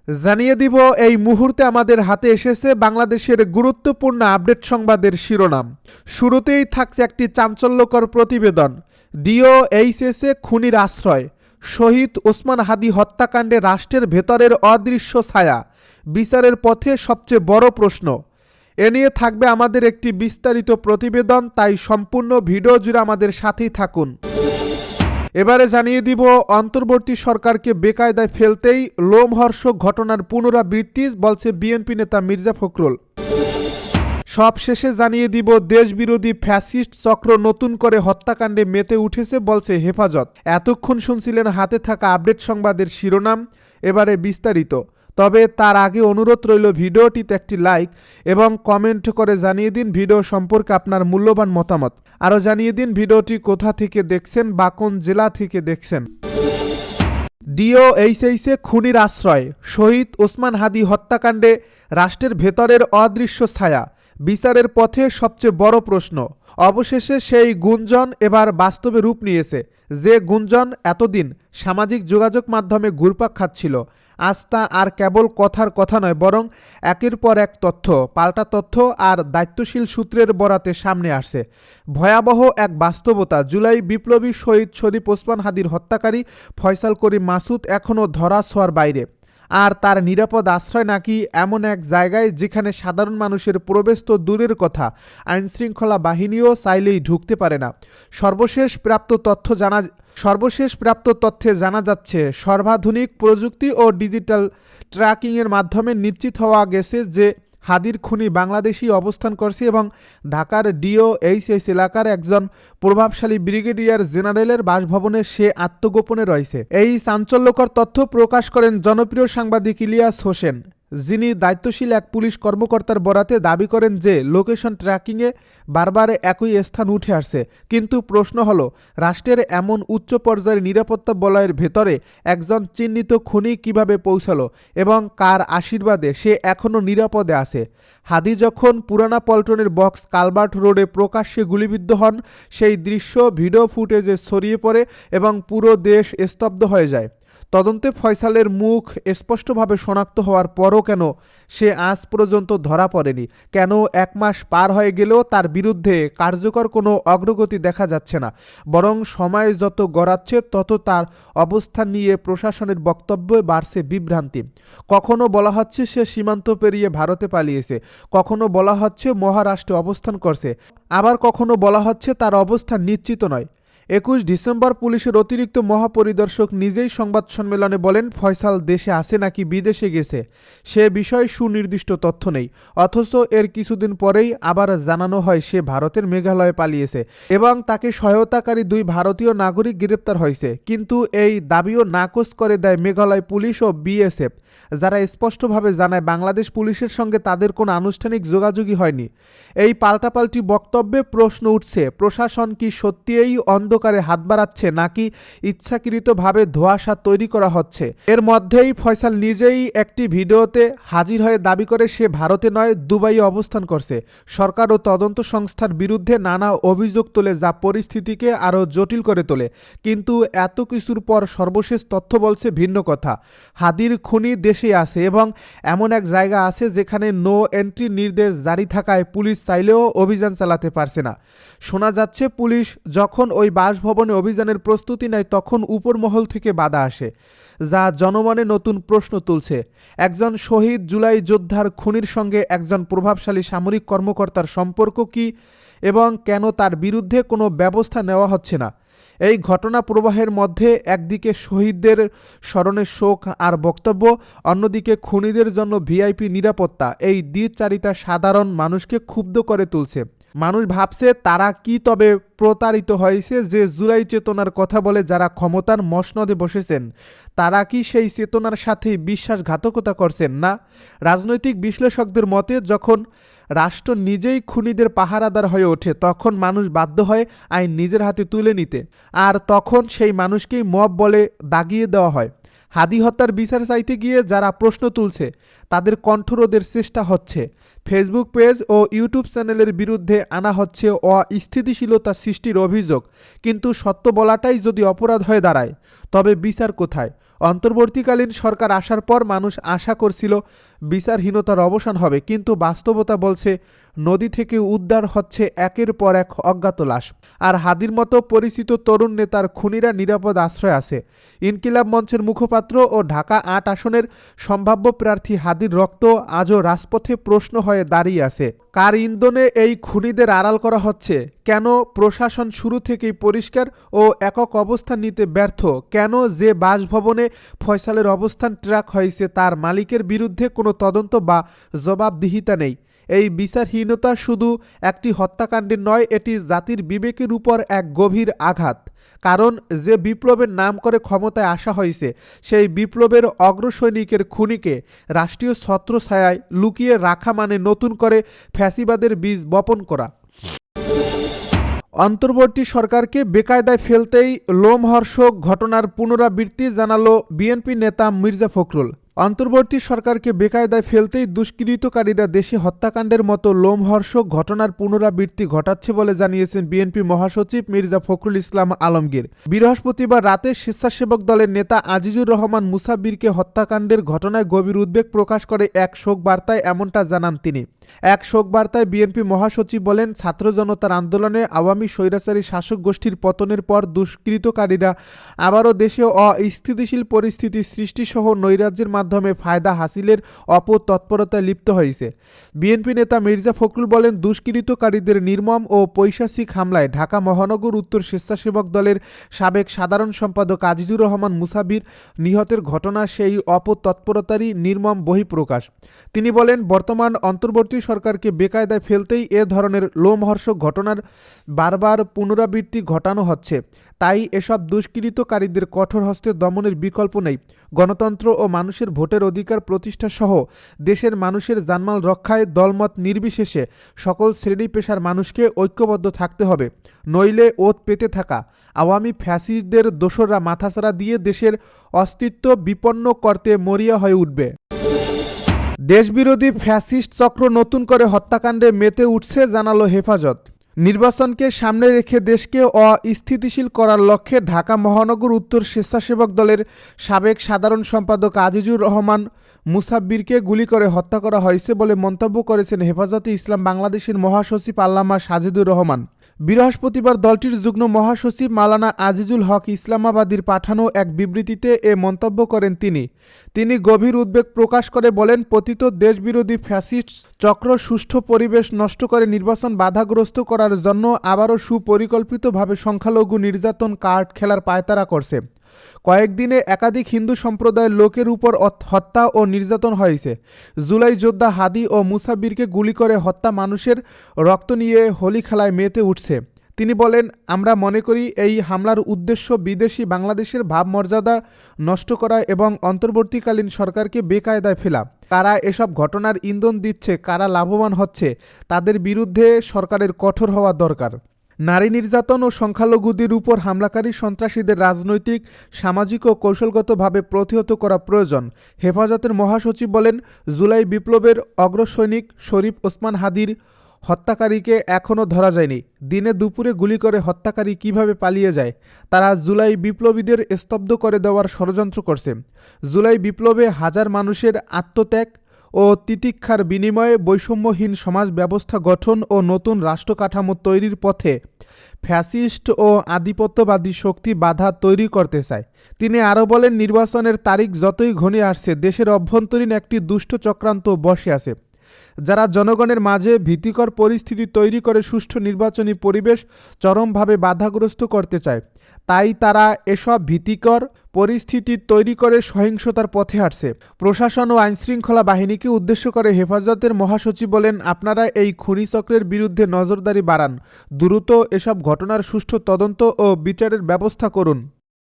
জানিয়ে দিব এই মুহূর্তে আমাদের হাতে এসেছে বাংলাদেশের গুরুত্বপূর্ণ আপডেট সংবাদের শিরোনাম। শুরুতেই থাকছে একটি চাঞ্চল্যকর প্রতিবেদন। ডিওএইচএসে খুনির আশ্রয়, শহীদ ওসমান হাদি হত্যাকাণ্ডে রাষ্ট্রের ভেতরের অদৃশ্য ছায়া, বিচারের পথে সবচেয়ে বড় প্রশ্ন। এ নিয়ে থাকবে আমাদের একটি বিস্তারিত প্রতিবেদন, তাই সম্পূর্ণ ভিডিও জুড়ে আমাদের সাথেই থাকুন। এবারে জানিয়ে দিব অন্তর্বর্তী সরকারকে বেকায়দায় ফেলতেই লোমহর্ষক ঘটনার পুনরাবৃত্তি বলছে বিএনপি নেতা মির্জা ফখরুল। সবশেষে জানিয়ে দিব দেশবিরোধী ফ্যাসিস্ট চক্র নতুন করে হত্যাকাণ্ডে মেতে উঠেছে বলছে হেফাজত। এতক্ষণ শুনছিলেন হাতে থাকা আপডেট সংবাদের শিরোনাম, এবারে বিস্তারিত। তবে তার আগে অনুরোধ রইল ভিডিওটিতে একটি লাইক এবং কমেন্ট করে জানিয়ে দিন ভিডিও সম্পর্কে আপনার মূল্যবান মতামত। আরও জানিয়ে দিন ভিডিওটি কোথা থেকে দেখছেন বা কোন জেলা থেকে দেখছেন। ডিওএইচএসে খুনির আশ্রয়, শহীদ ওসমান হাদি হত্যাকাণ্ডে রাষ্ট্রের ভেতরের অদৃশ্য ছায়া, বিচারের পথে সবচেয়ে বড় প্রশ্ন। অবশেষে সেই গুঞ্জন এবার বাস্তবে রূপ নিয়েছে। যে গুঞ্জন এতদিন সামাজিক যোগাযোগ মাধ্যমে ঘুরপাক খাচ্ছিল, আজ তা আর কেবল কথার কথা নয়, বরং একের পর এক তথ্য, পাল্টা তথ্য আর দায়িত্বশীল সূত্রের বরাতে সামনে আসছে। ভয়াবহ এক বাস্তবতা। জুলাই বিপ্লবী শহীদ শরীফ ওসমান হাদির হত্যাকারী ফয়সাল করিম মাসুদ এখনও ধরাছোঁয়ার বাইরে। আর তার নিরাপদ আশ্রয় নাকি এমন এক জায়গায় যেখানে সাধারণ মানুষের প্রবেশ তো দূরের কথা, আইনশৃঙ্খলা বাহিনীও চাইলেই ঢুকতে পারে না। সর্বশেষ প্রাপ্ত তথ্যে জানা যাচ্ছে সর্বাধুনিক প্রযুক্তি ও ডিজিটাল ট্র্যাকিংয়ের মাধ্যমে নিশ্চিত হওয়া গেছে যে হাদির খুনি বাংলাদেশী অবস্থান করছে এবং ঢাকার ডিওএইচএস এলাকার একজন প্রভাবশালী ব্রিগেডিয়ার জেনারেলের বাসভবনে সে আত্মগোপনে রয়েছে। এই চাঞ্চল্যকর তথ্য প্রকাশ করেন জনপ্রিয় সাংবাদিক ইলিয়াস হোসেন, যিনি দায়িত্বশীল এক পুলিশ কর্মকর্তার বরাতে দাবি করেন যে লোকেশন ট্র্যাকিংয়ে বারবার একই স্থান উঠে আসছে। কিন্তু প্রশ্ন হলো, রাষ্ট্রের এমন উচ্চ পর্যায়ের নিরাপত্তা বলয়ের ভেতরে একজন চিহ্নিত খুনি কিভাবে পৌঁছালো এবং কার আশীর্বাদে সে এখনও নিরাপদে আছে? হাদি যখন পুরানা পল্টনের বক্স কালভার্ট রোডে প্রকাশ্যে গুলিবিদ্ধ হন, সেই দৃশ্য ভিডিও ফুটেজে ছড়িয়ে পড়ে এবং পুরো দেশ স্তব্ধ হয়ে যায়। তদন্তে ফয়সালের মুখ স্পষ্টভাবে শনাক্ত হওয়ার পরও কেন সে আজ পর্যন্ত ধরা পড়েনি? কেন 1 মাস পার হয়ে গেলেও তার বিরুদ্ধে কার্যকর কোনো অগ্রগতি দেখা যাচ্ছে না? বরং সময় যত গড়াচ্ছে তত তার অবস্থান নিয়ে প্রশাসনের বক্তব্যে বাড়ছে বিভ্রান্তি। কখনো বলা হচ্ছে সে সীমান্ত পেরিয়ে ভারতে পালিয়েছে, কখনো বলা হচ্ছে মহারাষ্ট্রে অবস্থান করছে, আবার কখনো বলা হচ্ছে তার অবস্থান নিশ্চিত নয়। 21 ডিসেম্বর পুলিশের অতিরিক্ত মহাপরিদর্শক নিজেই সংবাদ সম্মেলনে বলেন, ফয়সাল দেশে আছে নাকি বিদেশে গেছে সে বিষয়ে সুনির্দিষ্ট তথ্য নেই। অথচ এর কিছুদিন পরেই আবার জানানো হয় সে ভারতের মেঘালয়ে পালিয়েছে এবং তাকে সহায়তাকারী 2 ভারতীয় নাগরিক গ্রেপ্তার হয়েছে। কিন্তু এই দাবিও নাকচ করে দেয় মেঘালয় পুলিশ ও বিএসএফ, যারা স্পষ্টভাবে জানায় বাংলাদেশ পুলিশের সঙ্গে তাদের কোনো আনুষ্ঠানিক যোগাযোগই হয়নি। এই পাল্টাপাল্টি বক্তব্যে প্রশ্ন উঠছে, প্রশাসন কি সত্যিই অন্ধকারে হাত বাড়াচ্ছে নাকি ইচ্ছাকৃতভাবে ধোঁয়াশা তৈরি করা হচ্ছে? এর মধ্যেই ফয়সাল নিজেই একটি ভিডিওতে হাজির হয়ে দাবি করে সে ভারতে নয় দুবাইয়ে অবস্থান করছে। সরকার ও তদন্ত সংস্থার বিরুদ্ধে নানা অভিযোগ তোলে, যা পরিস্থিতিকে আরও জটিল করে তোলে। কিন্তু এত কিছুর পর সর্বশেষ তথ্য বলছে ভিন্ন কথা। হাদির খুনি দেশে আছে এবং এমন এক জায়গা আছে যেখানে নো এন্ট্রি নির্দেশ জারি থাকায় পুলিশ চাইলেও অভিযান চালাতে পারছে না। শোনা যাচ্ছে পুলিশ যখন ওই বাসভবনে অভিযানের প্রস্তুতি নেয় তখন উপর মহল থেকে বাধা আসে, যা জনমনে নতুন প্রশ্ন তুলছে। একজন শহীদ জুলাই যোদ্ধার খুনির সঙ্গে একজন প্রভাবশালী সামরিক কর্মকর্তার সম্পর্ক কি এবং কেন তার বিরুদ্ধে কোনো ব্যবস্থা নেওয়া হচ্ছে না? এই ঘটনা প্রবাহের মধ্যে একদিকে শহীদদের স্মরণে শোক আর বক্তব্য, অন্যদিকে খুনিদের জন্য ভিআইপি নিরাপত্তা। এই দ্বিচারিতা সাধারণ মানুষকে ক্ষুব্ধ করে তুলছে। মানুষ ভাবছে তারা কি তবে প্রতারিত হয়েছে যে জুলাই চেতনার কথা বলে যারা ক্ষমতার মসনদে বসেছেন তারা কি সেই চেতনার সাথে বিশ্বাসঘাতকতা করছেন না? রাজনৈতিক বিশ্লেষকদের মতে যখন রাষ্ট্র নিজেই খুনিদের পাহারাদার হয়ে ওঠে তখন মানুষ বাধ্য হয় আইন নিজের হাতে তুলে নিতে, আর তখন সেই মানুষকেই মব বলে দাগিয়ে দেওয়া হয়। হাদি হত্যার বিচার চাইতে গিয়ে যারা প্রশ্ন তুলছে তাদের কণ্ঠরোধের চেষ্টা হচ্ছে। ফেসবুক পেজ ও ইউটিউব চ্যানেলের বিরুদ্ধে আনা হচ্ছে অস্থিতিশীলতা সৃষ্টির অভিযোগ। কিন্তু সত্য বলাটাই যদি অপরাধ হয়ে দাঁড়ায় তবে বিচার কোথায়? অন্তর্বর্তীকালীন সরকার আসার পর মানুষ আশা করছিল বিচারহীনতার অবসান হবে, কিন্তু বাস্তবতা বলছে নদী থেকে উদ্ধার হচ্ছে একের পর এক অজ্ঞাত লাশ। আর হাদির মতো পরিচিত তরুণ নেতার খুনিরা নিরাপদ আশ্রয় আছে। ইনকিলাব মঞ্চের মুখপাত্র ও ঢাকা ৮ আসনের সম্ভাব্য প্রার্থী হাদির রক্ত আজও রাজপথে প্রশ্ন হয়ে দাঁড়িয়ে আছে। কার ইন্ধনে এই খুনিদের আড়াল করা হচ্ছে? কেন প্রশাসন শুরু থেকেই পরিষ্কার ও একক অবস্থান নিতে ব্যর্থ? কেন যে বাসভবনে ফয়সালের অবস্থান ট্র্যাক হয়েছে তার মালিকের বিরুদ্ধে কোনো তদন্ত বা জবাবদিহিতা নেই? এই বিচারহীনতা শুধু একটি হত্যাকাণ্ডের নয়, এটি জাতির বিবেকের উপর এক গভীর আঘাত। কারণ যে বিপ্লবের নাম করে ক্ষমতায় আসা হয়েছে, সেই বিপ্লবের অগ্রসৈনিকের খুনিকে রাষ্ট্রীয় ছত্রছায়ায় লুকিয়ে রাখা মানে নতুন করে ফ্যাসিবাদের বীজ বপন করা। অন্তর্বর্তী সরকারকে বেকায়দায় ফেলতেই লোমহর্ষক ঘটনার পুনরাবৃত্তি জানালো বিএনপি নেতা মির্জা ফখরুল। অন্তর্বর্তী সরকারকে বেকায়দায় ফেলতেই দুষ্কৃতকারীরা দেশে হত্যাকাণ্ডের মতো লোমহর্ষক ঘটনার পুনরাবৃত্তি ঘটাচ্ছে বলে জানিয়েছেন বিএনপি মহাসচিব মির্জা ফখরুল ইসলাম আলমগীর। বৃহস্পতিবার রাতে স্বেচ্ছাসেবক দলের নেতা আজিজুর রহমান মুসাব্বিরকে হত্যাকাণ্ডের ঘটনায় গভীর উদ্বেগ প্রকাশ করে এক শোক বার্তায় এমনটা জানান তিনি। এক শোক বার্তায় বিএনপি মহাসচিব বলেন, ছাত্র জনতার আন্দোলনে আওয়ামী স্বৈরাচারী শাসক গোষ্ঠীর পতনের পর দুষ্কৃতকারীরা আবারও দেশে অস্থিতিশীল পরিস্থিতি সৃষ্টিসহ নৈরাজ্যের মাধ্যমে ফায়দা হাসিলের অপতৎপরতায় লিপ্ত হয়েছে। বিএনপি নেতা মির্জা ফখরুল বলেন, দুষ্কৃতকারীদের নির্মম ও পৈশাচিক হামলায় ঢাকা মহানগর উত্তর স্বেচ্ছাসেবক দলের সাবেক সাধারণ সম্পাদক আজিজুর রহমান মুসাব্বির নিহতের ঘটনা সেই অপতৎপরতারই নির্মম বহিঃপ্রকাশ। তিনি বলেন, বর্তমান অন্তর্বর্তী সরকারকে বেকায়দায় ফেলতেই এ ধরনের লোমহর্ষক ঘটনার বারবার পুনরাবৃত্তি ঘটানো হচ্ছে। তাই এসব দুষ্কৃতকারীদের কঠোর হস্তে দমনের বিকল্প নেই। গণতন্ত্র ও মানুষের ভোটের অধিকার প্রতিষ্ঠা সহ দেশের মানুষের জানমাল রক্ষায় দলমত নির্বিশেষে সকল শ্রেণী পেশার মানুষকে ঐক্যবদ্ধ থাকতে হবে। নইলে ওত পেতে থাকা আওয়ামী ফ্যাসিস্টদের দোসররা মাথাছাড়া দিয়ে দেশের অস্তিত্ব বিপন্ন করতে মরিয়া হয়ে উঠবে। দেশবিরোধী ফ্যাসিস্ট চক্র নতুন করে হত্যাকাণ্ডে মেতে উঠছে জানালো হেফাজত। নির্বাচনকে সামনে রেখে দেশকে অস্থিতিশীল করার লক্ষ্যে ঢাকা মহানগর উত্তর স্বেচ্ছাসেবক দলের সাবেক সাধারণ সম্পাদক আজিজুর রহমান মুসাব্বিরকে গুলি করে হত্যা করা হয়েছে বলে মন্তব্য করেছেন হেফাজতে ইসলাম বাংলাদেশের মহাসচিব আল্লামা সাজিদুর রহমান। বৃহস্পতিবার দলটির যুগ্ম মহাসচিব মাওলানা আজিজুল হক ইসলামাবাদীর পাঠানো এক বিবৃতিতে এ মন্তব্য করেন তিনি গভীর উদ্বেগ প্রকাশ করে বলেন, পতিত দেশবিরোধী ফ্যাসিস্ট চক্র সুষ্ঠু পরিবেশ নষ্ট করে নির্বাচন বাধাগ্রস্ত করার জন্য আবারও সুপরিকল্পিতভাবে সংখ্যালঘু নির্যাতন কার্ড খেলার পায়তারা করছে। কয়েকদিনে একাধিক হিন্দু সম্প্রদায়ের লোকের উপর হত্যা ও নির্যাতন হয়েছে। জুলাই যোদ্ধা হাদি ও মুসাব্বিরকে গুলি করে হত্যা মানুষের রক্ত নিয়ে হোলি খেলায় মেতে উঠছে। তিনি বলেন, আমরা মনে করি এই হামলার উদ্দেশ্য বিদেশি বাংলাদেশের ভাবমর্যাদা নষ্ট করা এবং অন্তর্বর্তীকালীন সরকারকে বেকায়দায় ফেলা। কারা এসব ঘটনার ইন্ধন দিচ্ছে, কারা লাভবান হচ্ছে, তাদের বিরুদ্ধে সরকারের কঠোর হওয়া দরকার। নারী নির্যাতন ও সংখ্যালঘুদের উপর হামলাকারী সন্ত্রাসীদের রাজনৈতিক, সামাজিক ও কৌশলগতভাবে প্রতিহত করা প্রয়োজন। হেফাজতের মহাসচিব বলেন, জুলাই বিপ্লবের অগ্রসৈনিক শরীফ ওসমান হাদির হত্যাকারীকে এখনও ধরা যায়নি। দিনে দুপুরে গুলি করে হত্যাকারী কিভাবে পালিয়ে যায়? তারা জুলাই বিপ্লবীদের স্তব্ধ করে দেওয়ার ষড়যন্ত্র করছে। জুলাই বিপ্লবে হাজার মানুষের আত্মত্যাগ ও তিতিক্ষার বিনিময়ে বৈষম্যহীন সমাজ ব্যবস্থা গঠন ও নতুন রাষ্ট্র কাঠামো তৈরির পথে ফ্যাসিস্ট ও আধিপত্যবাদী শক্তি বাধা তৈরি করতে চায়। তিনি আরও বলেন, নির্বাচনের তারিখ যতই ঘনিয়ে আসছে, দেশের অভ্যন্তরীণ একটি দুষ্ট চক্রান্ত বসে আছে, যারা জনগণের মাঝে ভীতিকর পরিস্থিতি তৈরি করে সুষ্ঠু নির্বাচনী পরিবেশ চরমভাবে বাধাগ্রস্ত করতে চায়। তাই তারা এসব ভীতিকর পরিস্থিতি তৈরি করে সহিংসতার পথে হাঁটছে। প্রশাসন ও আইনশৃঙ্খলা বাহিনীকে উদ্দেশ্য করে হেফাজতের মহাসচিব বলেন, আপনারা এই খুনি চক্রের বিরুদ্ধে নজরদারি বাড়ান, দ্রুত এসব ঘটনার সুষ্ঠু তদন্ত ও বিচারের ব্যবস্থা করুন।